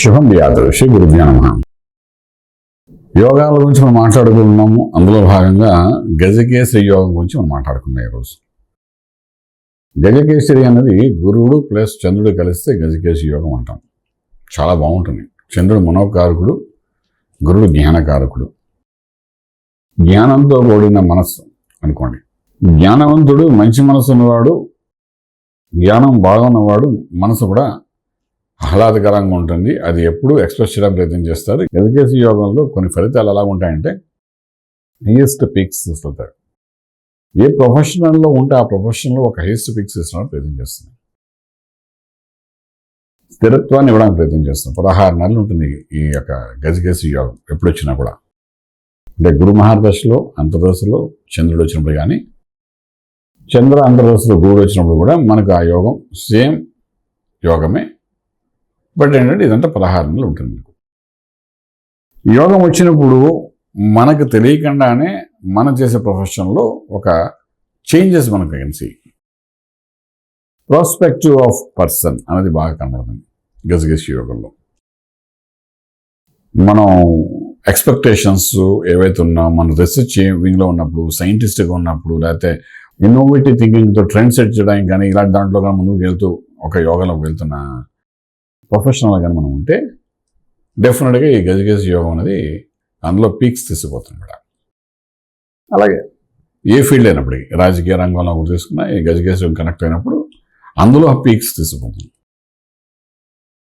శుభం వ్యాధు శ్రీ గురుభ్యో నమః. యోగాల గురించి మనం మాట్లాడుకుంటున్నాము. అందులో భాగంగా గజకేసరి యోగం గురించి మనం మాట్లాడుకుందాం ఈరోజు. గజకేసరి అనేది గురువుడు ప్లస్ చంద్రుడు కలిస్తే గజకేసరి యోగం అంటాం. చాలా బాగుంటుంది. చంద్రుడు మనోకారకుడు, గురుడు జ్ఞానకారకుడు. జ్ఞానంతో కూడిన మనస్సు అనుకోండి. జ్ఞానవంతుడు, మంచి మనసు ఉన్నవాడు, జ్ఞానం బాగున్నవాడు మనసు కూడా ఆహ్లాదకరంగా ఉంటుంది. అది ఎప్పుడూ ఎక్స్ప్రెస్ చేయడం ప్రయత్నం చేస్తారు. గజకేసరి యోగంలో కొన్ని ఫలితాలు ఎలా ఉంటాయంటే హైయెస్ట్ పీక్స్ ఇస్తుంటారు. ఏ ప్రొఫెషనల్లో ఉంటే ఆ ప్రొఫెషన్లో ఒక హైయెస్ట్ పీక్స్ ఇస్తున్నారు ప్రయత్నం చేస్తుంది. స్థిరత్వాన్ని ఇవ్వడానికి ప్రయత్నం చేస్తాం. 16 నెలలు ఉంటుంది ఈ యొక్క గజకేసరి యోగం. ఎప్పుడు వచ్చినా కూడా అంటే గురు మహాదశలో, అంతర్దశలో చంద్రుడు వచ్చినప్పుడు కానీ, చంద్ర అంతర్దశలో గురుడు వచ్చినప్పుడు కూడా మనకు ఆ యోగం సేమ్ యోగమే. బట్ ఏంటంటే ఇదంతా 16 నెలలు ఉంటుంది. యోగం వచ్చినప్పుడు మనకు తెలియకుండానే మనం చేసే ప్రొఫెషన్లో ఒక చేంజెస్ మనకు కలిసి ప్రాస్పెక్టివ్ ఆఫ్ పర్సన్ అనేది బాగా కనబడుతుంది గజకేసరి యోగంలో. మనం ఎక్స్పెక్టేషన్స్ ఏవైతే ఉన్నాయో, మన రీసెర్చ్ వింగ్లో ఉన్నప్పుడు, సైంటిస్ట్గా ఉన్నప్పుడు, లేకపోతే ఇన్నోవేటివ్ థింకింగ్తో ట్రెండ్ సెట్ చేయడానికి కానీ ఇలాంటి దాంట్లో కానీ ముందుకు వెళ్తూ ఒక యోగంలోకి వెళ్తున్న ప్రొఫెషనల్ కానీ మనం ఉంటే డెఫినెట్గా ఈ గజకేసరి యోగం అనేది అందులో పీక్స్ తీసుకుపోతుందన్నమాట. అలాగే ఏ ఫీల్డ్ అయినప్పటికీ, రాజకీయ రంగంలో తీసుకున్నా ఈ గజకేసరి యోగం కనెక్ట్ అయినప్పుడు అందులో పీక్స్ తీసుకుపోతుంది.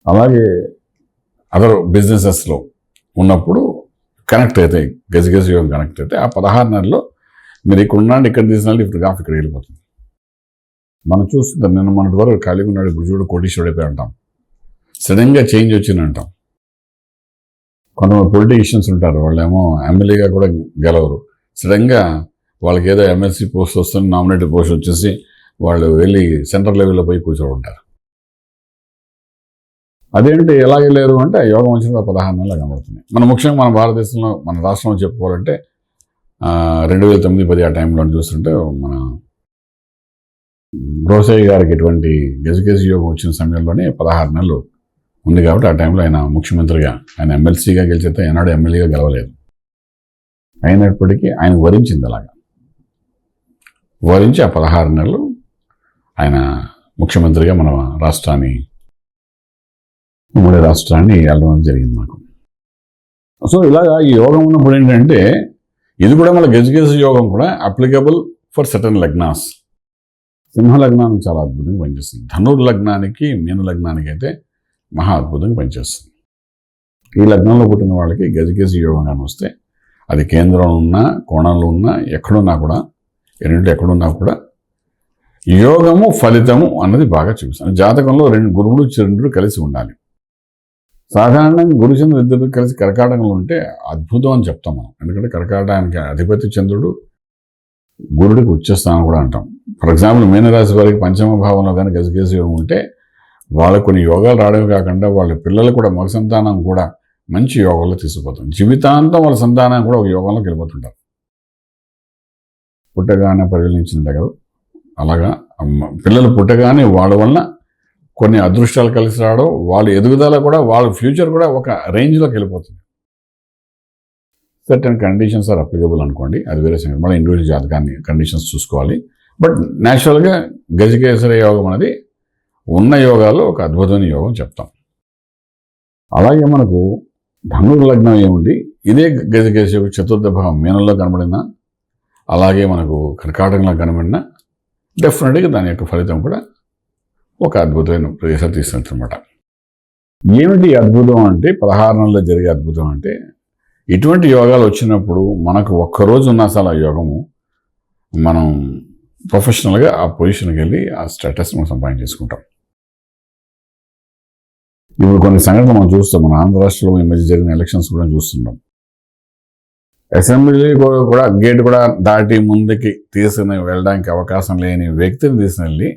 అలాగే అదర్ బిజినెసెస్లో ఉన్నప్పుడు కనెక్ట్ అయితే, గజకేసరి యోగం కనెక్ట్ అయితే ఆ 16 నెలల్లో మీరు ఇక్కడ ఉన్నాడు, ఇక్కడ తీసినాడు, ఇప్పుడు గ్రాఫ్ ఇక్కడ వెళ్ళిపోతుంది. మనం చూస్తుంటాం. నిన్న మొన్నటి వరకు ఖాళీగా ఉన్నాడు, ఇప్పుడు చూడు కోటీశ్వరుడు అయిపోయి అంటాం. సడన్గా చేంజ్ వచ్చిందంటాం. కొంతమంది పొలిటీషియన్స్ ఉంటారు, వాళ్ళేమో ఎమ్మెల్యేగా కూడా గెలవరు. సడన్గా వాళ్ళకి ఏదో ఎమ్మెల్సీ పోస్ట్ వస్తుంది, నామినేటెడ్ పోస్ట్ వచ్చేసి వాళ్ళు వెళ్ళి సెంట్రల్ లెవెల్లో పోయి కూర్చోంటారు. అదేంటి ఎలా వెళ్ళారు అంటే యోగం వచ్చిన 16 నెలలు కనబడుతుంది. మనం ముఖ్యంగా మన భారతదేశంలో, మన రాష్ట్రంలో చెప్పుకోవాలంటే 2009-10 ఆ టైంలో చూస్తుంటే మన రోసయ్య గారికి ఇటువంటి గజకేసరి యోగం వచ్చిన సమయంలోనే 16 నెలలు ఉంది. కాబట్టి ఆ టైంలో ఆయన ముఖ్యమంత్రిగా, ఆయన ఎమ్మెల్సీగా గెలిచితే ఏనాడు ఎమ్మెల్యేగా గెలవలేదు. అయినప్పటికీ ఆయన వరించింది. అలాగా వరించి ఆ 16 నెలలు ఆయన ముఖ్యమంత్రిగా మన రాష్ట్రాన్ని, ఉమ్మడి రాష్ట్రాన్ని వెళ్ళడం జరిగింది మాకు. సో ఇలాగా ఈ యోగం ఉన్నప్పుడు ఏంటంటే ఇది కూడా మన గజకేసరి యోగం కూడా అప్లికబుల్ ఫర్ సర్టన్ లగ్నాస్. సింహ లగ్నానికి చాలా అద్భుతంగా పనిచేస్తుంది. ధనుర్ లగ్నానికి, మీన లగ్నానికి అయితే మహా అద్భుతంగా పనిచేస్తుంది. ఈ లగ్నంలో పుట్టిన వాళ్ళకి గజకేసరి యోగం కానీ వస్తే అది కేంద్రంలో ఉన్నా, కోణంలో ఉన్నా, ఎక్కడున్నా కూడా, రెండింటి ఎక్కడున్నా కూడా యోగము ఫలితము అన్నది బాగా చూపిస్తాను. జాతకంలో గురువుడు చంద్రుడు కలిసి ఉండాలి. సాధారణంగా గురు చంద్రుడు ఇద్దరు కలిసి కర్కాటకంలో ఉంటే అద్భుతం అని చెప్తాం మనం. ఎందుకంటే కర్కాటకానికి అధిపతి చంద్రుడు, గురుడికి ఉచ్చస్థానం కూడా అంటాం. ఫర్ ఎగ్జాంపుల్ మీనరాశి వారికి పంచమ భావంలో కానీ గజకేసరి యోగం ఉంటే వాళ్ళకు కొన్ని యోగాలు రావడమే కాకుండా వాళ్ళ పిల్లలు కూడా, మగ సంతానం కూడా మంచి యోగాల్లో తీసుకుపోతాం. జీవితాంతం వాళ్ళ సంతానం కూడా ఒక యోగంలోకి వెళ్ళిపోతుంటారు. పుట్టగానే పరిగణించింది కదా, అలాగా పిల్లలు పుట్టగానే వాళ్ళ వల్ల కొన్ని అదృష్టాలు కలిసి రావడం, వాళ్ళ ఎదుగుదల కూడా, వాళ్ళ ఫ్యూచర్ కూడా ఒక రేంజ్లోకి వెళ్ళిపోతుంది. సర్టన్ కండిషన్స్ ఆర్ అప్లికబుల్ అనుకోండి, అది వేరే సంగతి. మళ్ళీ ఇండివిజువల్ జాతకాన్ని కండిషన్స్ చూసుకోవాలి. బట్ న్యాచురల్గా గజకేసరి యోగం అనేది ఉన్న యోగాల్లో ఒక అద్భుతమైన యోగం చెప్తాం. అలాగే మనకు ధనుర్ లగ్నం ఏముంది, ఇదే గజకేసరి యోగం చతుర్థ భావం మీనంలో కనబడినా, అలాగే మనకు కర్కాటకంలో కనబడినా డెఫినెట్గా దాని యొక్క ఫలితం కూడా ఒక అద్భుతమైన ప్రదేశాలు తీసుకుంటుందన్నమాట. ఏమిటి అద్భుతం అంటే, 16 నెలల్లో జరిగే అద్భుతం అంటే, ఇటువంటి యోగాలు వచ్చినప్పుడు మనకు ఒక్కరోజు ఉన్న అసలు ఆ యోగము మనం ప్రొఫెషనల్గా ఆ పొజిషన్కి వెళ్ళి ఆ స్టేటస్ మనం సంపాదించేసుకుంటాం. ఇప్పుడు కొన్ని సంఘటనలు మనం చూస్తాం. మన ఆంధ్ర రాష్ట్రంలో ఈ మధ్య జరిగిన ఎలక్షన్స్ కూడా చూస్తున్నాం. అసెంబ్లీ కూడా గేట్ కూడా దాటి ముందుకి తీసుకుని వెళ్ళడానికి అవకాశం లేని వ్యక్తిని తీసుకెళ్ళి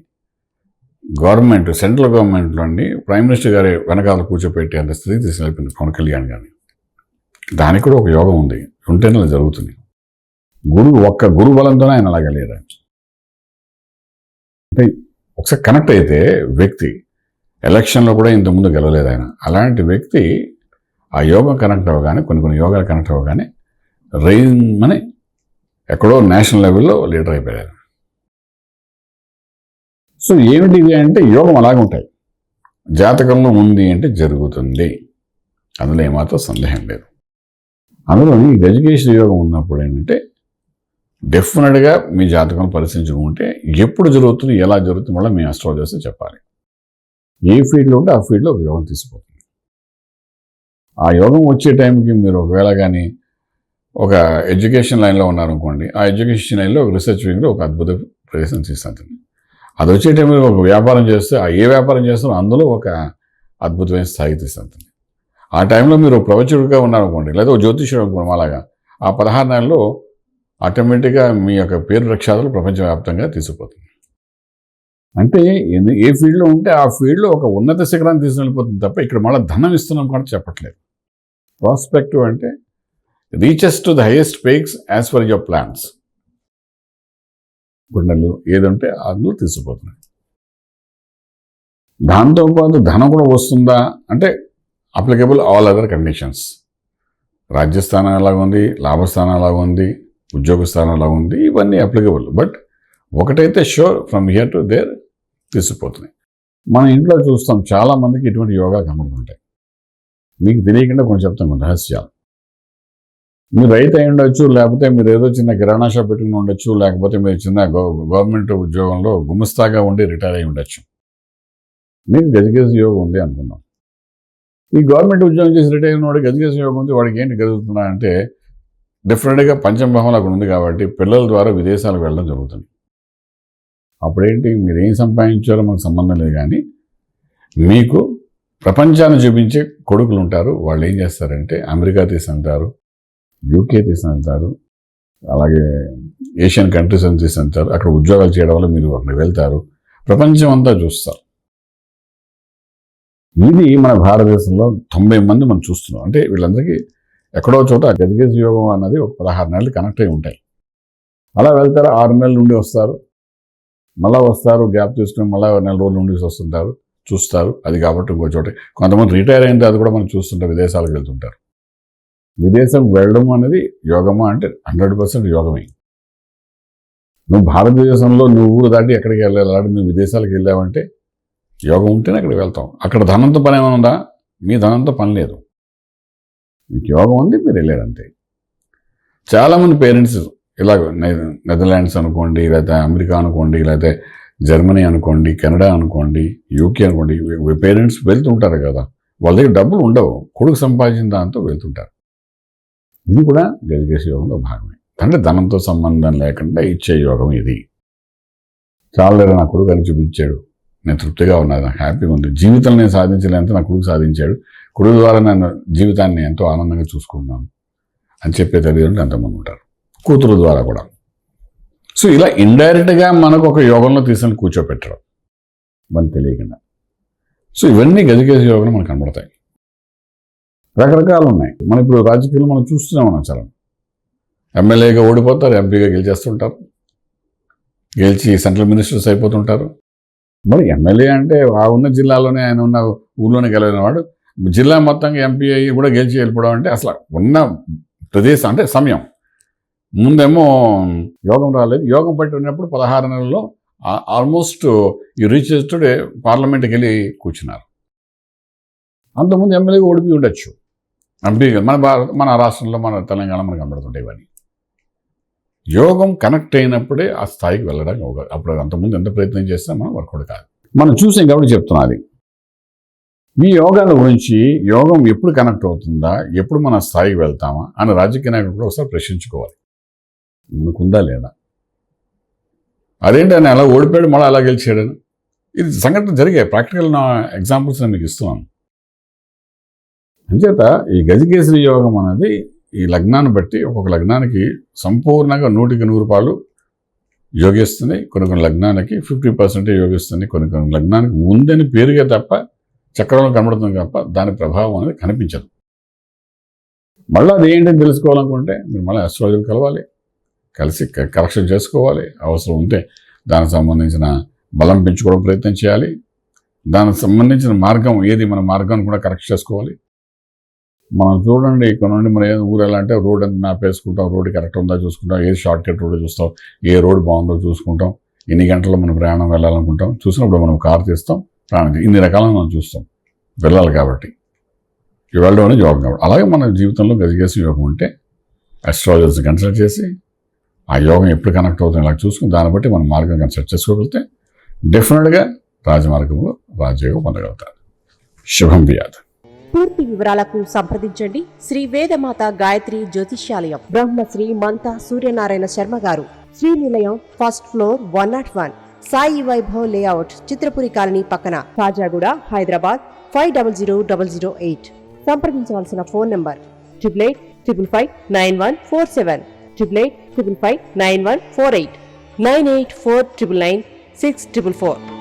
గవర్నమెంట్, సెంట్రల్ గవర్నమెంట్లోని ప్రైమ్ మినిస్టర్ గారి వెనకాల కూర్చోపెట్టే అంత స్థితికి తీసుకెళ్ళిపోయింది పవన్ కళ్యాణ్ గారిని. దానికి కూడా ఒక యోగం ఉంది, ఉంటేనే అలా జరుగుతుంది. ఒక్క గురు బలంతోనే ఆయన అలాగలేరు. అంటే ఒకసారి కనెక్ట్ అయితే వ్యక్తి ఎలక్షన్లో కూడా ఇంతకుముందు గెలవలేదు ఆయన. అలాంటి వ్యక్తి ఆ యోగం కనెక్ట్ అవ్వగానే, కొన్ని యోగాలు కనెక్ట్ అవ్వగానే రైమని ఎక్కడో నేషనల్ లెవెల్లో లీడర్ అయిపోయారు. సో ఏమిటి ఇది అంటే యోగం అలాగే ఉంటాయి. జాతకంలో ఉంది అంటే జరుగుతుంది, అందులో ఏమాత్రం సందేహం లేదు. అందులో ఈ గజకేశ్వరి యోగం ఉన్నప్పుడు ఏంటంటే డెఫినెట్గా మీ జాతకం పరిశీలించుకుంటే ఎప్పుడు జరుగుతుంది, ఎలా జరుగుతుంది మళ్ళీ మీ అస్ట్రాలజర్స్ చెప్పాలి. ఏ ఫీల్డ్లో ఉంటే ఆ ఫీల్డ్లో ఒక యోగం తీసుకుపోతుంది. ఆ యోగం వచ్చే టైంకి మీరు ఒకవేళ కానీ ఒక ఎడ్యుకేషన్ లైన్లో ఉన్నారనుకోండి, ఆ ఎడ్యుకేషన్ లైన్లో ఒక రీసెర్చ్ వింగ్లో ఒక అద్భుత ప్రదేశం తీస్తుంది. అది వచ్చే టైంలో ఒక వ్యాపారం చేస్తే ఆ ఏ వ్యాపారం చేస్తారో అందులో ఒక అద్భుతమైన స్థాయి తీస్తుంది. ఆ టైంలో మీరు ప్రవచకుడిగా ఉన్నారనుకోండి, లేదా ఒక జ్యోతిష్యుడు అనుకోండి, అలాగా ఆ 16 నెలల్లో ఆటోమేటిక్గా మీ యొక్క పేరు ప్రఖ్యాతులు ప్రపంచవ్యాప్తంగా తీసుకుపోతుంది. అంటే ఏ ఫీల్డ్లో ఉంటే ఆ ఫీల్డ్లో ఒక ఉన్నత శిఖరాన్ని తీసుకుని వెళ్ళిపోతుంది తప్ప ఇక్కడ మళ్ళీ ధనం ఇస్తున్నాం కూడా చెప్పట్లేదు. ప్రాస్పెక్టివ్ అంటే reaches to the highest peaks as per your plans. గుండెలు ఏదంటే అందులో తీసుకుపోతున్నాయి. దాంతోపాటు ధనం కూడా వస్తుందా అంటే అప్లికబుల్ ఆల్ అదర్ కండిషన్స్. రాజ్యస్థానం ఎలాగ ఉంది, లాభస్థానం ఎలాగ ఉంది, ఉద్యోగ స్థానం ఎలాగ ఉంది, ఇవన్నీ అప్లికబుల్. బట్ ఒకటైతే sure, from here to there తీసుకుపోతున్నాయి. మన ఇంట్లో చూస్తాం చాలామందికి ఇటువంటి యోగా కనబడుతుంటాయి. మీకు తెలియకుండా కొన్ని చెప్తాం కొన్ని రహస్యాలు. మీరు రైతు అయి ఉండొచ్చు, లేకపోతే మీరు ఏదో చిన్న కిరాణా షాప్ పెట్టుకుని ఉండొచ్చు, లేకపోతే మీరు చిన్న గవర్నమెంట్ ఉద్యోగంలో గుమస్తాగా ఉండి రిటైర్ అయి ఉండొచ్చు. మీకు గజకేశ యోగం ఉంది అనుకుందాం. ఈ గవర్నమెంట్ ఉద్యోగం చేసి రిటైర్ అయిన వాడికి గజకేశ యోగం ఉంది, వాడికి ఏంటి జరుగుతున్నా అంటే డెఫినెట్గా పంచమభావంలో అక్కడ ఉంది కాబట్టి పిల్లల ద్వారా విదేశాలకు వెళ్ళడం జరుగుతుంది. అప్పుడేంటి మీరు ఏం సంపాదించారో మనకు సంబంధం లేదు, కానీ మీకు ప్రపంచాన్ని చూపించే కొడుకులు ఉంటారు. వాళ్ళు ఏం చేస్తారంటే అమెరికా తీసుకెళ్తారు, యూకే తీసుకెళ్తారు, అలాగే ఏషియన్ కంట్రీస్ అని తీసుకెళ్తారు. అక్కడ ఉద్యోగాలు చేయడం వల్ల మీరు అక్కడికి వెళ్తారు, ప్రపంచం అంతా చూస్తారు. ఇది మన భారతదేశంలో 90 మంది మనం చూస్తున్నాం. అంటే వీళ్ళందరికీ ఎక్కడో చోట గజకేశ యోగం అన్నది ఒక 16 నెలలు కనెక్ట్ అయి ఉంటాయి. అలా వెళ్తారు, 6 నెలల నుండి వస్తారు, మళ్ళీ వస్తారు, గ్యాప్ తీసుకుని మళ్ళీ 4 నెలల నుండి వస్తుంటారు, చూస్తారు. అది కాబట్టి ఇంకో చోట కొంతమంది రిటైర్ అయిన తర్వాత కూడా మనం చూస్తుంటాం, విదేశాలకు వెళ్తుంటారు. విదేశం వెళ్ళడం అనేది యోగమా అంటే 100% యోగమే. నువ్వు భారతదేశంలో నువ్వు ఊరు దాటి ఎక్కడికి వెళ్ళాలి, నువ్వు విదేశాలకు వెళ్ళావంటే యోగం ఉంటేనే అక్కడికి వెళ్తాం. అక్కడ ధనంతో పని ఏమైనా ఉందా? మీ ధనంతో పని లేదు, మీకు యోగం ఉంది, మీరు వెళ్ళారు అంతే. చాలామంది పేరెంట్స్ ఇలాగ నెదర్లాండ్స్ అనుకోండి, లేకపోతే అమెరికా అనుకోండి, లేకపోతే జర్మనీ అనుకోండి, కెనడా అనుకోండి, యూకే అనుకోండి, పేరెంట్స్ వెళ్తుంటారు కదా, వాళ్ళ దగ్గర డబ్బులు ఉండవు, కొడుకు సంపాదించిన దాంతో వెళ్తుంటారు. ఇది కూడా గజకేశ యోగంలో భాగమే. అంటే ధనంతో సంబంధం లేకుండా ఇచ్చే యోగం ఇది. చాలా నా కొడుకు అని చూపించాడు, నేను తృప్తిగా ఉన్నాను, నాకు హ్యాపీగా ఉంది, జీవితంలో నేను సాధించలేంత నా కొడుకు సాధించాడు, కొడుకు ద్వారా నేను జీవితాన్ని ఎంతో ఆనందంగా చూసుకున్నాను అని చెప్పే తల్లిదండ్రులు ఎంతమంది ఉంటారు, కూతురు ద్వారా కూడా. సో ఇలా ఇండైరెక్ట్గా మనకు ఒక యోగంలో తీసుకొని కూర్చోపెట్టడం మనకు తెలియకుండా. సో ఇవన్నీ గజకేశ యోగంలో మనకు కనబడతాయి. రకరకాలు ఉన్నాయి. మనం ఇప్పుడు రాజకీయాలు మనం చూస్తూనే ఉన్నాం. చాలా ఎమ్మెల్యేగా ఓడిపోతారు, ఎంపీగా గెలిచేస్తుంటారు, గెలిచి సెంట్రల్ మినిస్టర్స్ అయిపోతుంటారు. మరి ఎమ్మెల్యే అంటే ఆ ఉన్న జిల్లాలోనే, ఆయన ఉన్న ఊళ్ళోనే గెలిచిన వాడు జిల్లా మొత్తంగా ఎంపీ అయ్యి కూడా గెలిచి వెళ్ళిపోవడం అంటే అసలు ఉన్న ప్రదేశం అంటే సమయం. ముందేమో యోగం రాలేదు, యోగం పట్టి ఉన్నప్పుడు 16 నెలల్లో ఆల్మోస్ట్ ఈ రీచెస్డ్ పార్లమెంట్కి వెళ్ళి కూర్చున్నారు. అంతకుముందు ఎమ్మెల్యేగా ఓడిపోయి ఉండొచ్చు, ఎంపీ మన రాష్ట్రంలో, మన తెలంగాణ మనకు కనబడుతుంటాయి ఇవన్నీ. యోగం కనెక్ట్ అయినప్పుడే ఆ స్థాయికి వెళ్ళడం యోగా. అప్పుడు అంతకుముందు ఎంత ప్రయత్నం చేసినా మనం వర్కౌట్ కాదు. మనం చూసాం కాబట్టి చెప్తున్నది. ఈ యోగాల గురించి, యోగం ఎప్పుడు కనెక్ట్ అవుతుందా, ఎప్పుడు మన స్థాయికి వెళ్తామా అని రాజకీయ నాయకులు కూడా ఒకసారి ప్రశ్నించుకోవాలి. మనకుందా లేదా? అదేంటి ఆయన అలా ఓడిపోయాడు మళ్ళీ అలా గెలిచాడని, ఇది సంఘటన జరిగాయి. ప్రాక్టికల్ నా ఎగ్జాంపుల్స్ నేను మీకు ఇస్తున్నాను. అంచేత ఈ గజకేసరి యోగం అనేది ఈ లగ్నాన్ని బట్టి ఒక్కొక్క లగ్నానికి సంపూర్ణంగా 100కి 100 యోగిస్తుంది. కొన్ని లగ్నానికి 50% యోగిస్తుంది. కొన్ని లగ్నానికి ఉందని పేరుగా తప్ప, చక్రంలో కనబడుతుంది తప్ప దాని ప్రభావం అనేది కనిపించదు. మళ్ళీ అది ఏంటని తెలుసుకోవాలనుకుంటే మీరు మళ్ళీ అస్ట్రాలజీ కలవాలి, కలిసి కరెక్షన్ చేసుకోవాలి. అవసరం ఉంటే దానికి సంబంధించిన బలం పెంచుకోవడం ప్రయత్నం చేయాలి. దానికి సంబంధించిన మార్గం ఏది, మన మార్గాన్ని కూడా కరెక్ట్ చేసుకోవాలి. మనం చూడండి, ఇక్కడ నుండి మనం ఏదో ఊరు ఎలా అంటే రోడ్ అని మ్యాప్ వేసుకుంటాం, రోడ్ కరెక్ట్ ఉందా చూసుకుంటాం, ఏది షార్ట్ కట్ రోడ్ చూస్తాం, ఏ రోడ్ బాగుందో చూసుకుంటాం, ఎన్ని గంటల్లో మనం ప్రయాణం వెళ్ళాలనుకుంటాం, చూసినప్పుడు మనం కారు తీస్తాం, ప్రయాణం ఇన్ని రకాలను మనం చూస్తాం, వెళ్ళాలి కాబట్టి వెళ్ళడం అనేది యోగం కాబట్టి. అలాగే మన జీవితంలో గజగేసి యోగం ఉంటే అస్ట్రాలజర్స్ని కన్సల్ట్ చేసి ఆ యోగం ఎప్పుడు కనెక్ట్ అవుతుంది ఇలా చూసుకుని దాన్ని బట్టి మనం మార్గం కన్సల్ట్ చేసుకోగలిగితే డెఫినెట్గా రాజమార్గంలో రాజయోగం పొందగలుగుతారు. శుభం బియాద్. పూర్తి వివరాలకు సంప్రదించండి శ్రీ వేదమాత గాయత్రి జ్యోతిష్యాలయం, Brahmasri మంతా Suryanarayana Sharma garu, Srinilayam, first floor, 101, Sai Vaibhav layout, Chitrapuri colony పక్కన, కాజాగూడ, హైదరాబాద్ 500008. సంప్రదించవలసిన ఫోన్ నంబర్ 8855559147, 8855559148, 9849996644.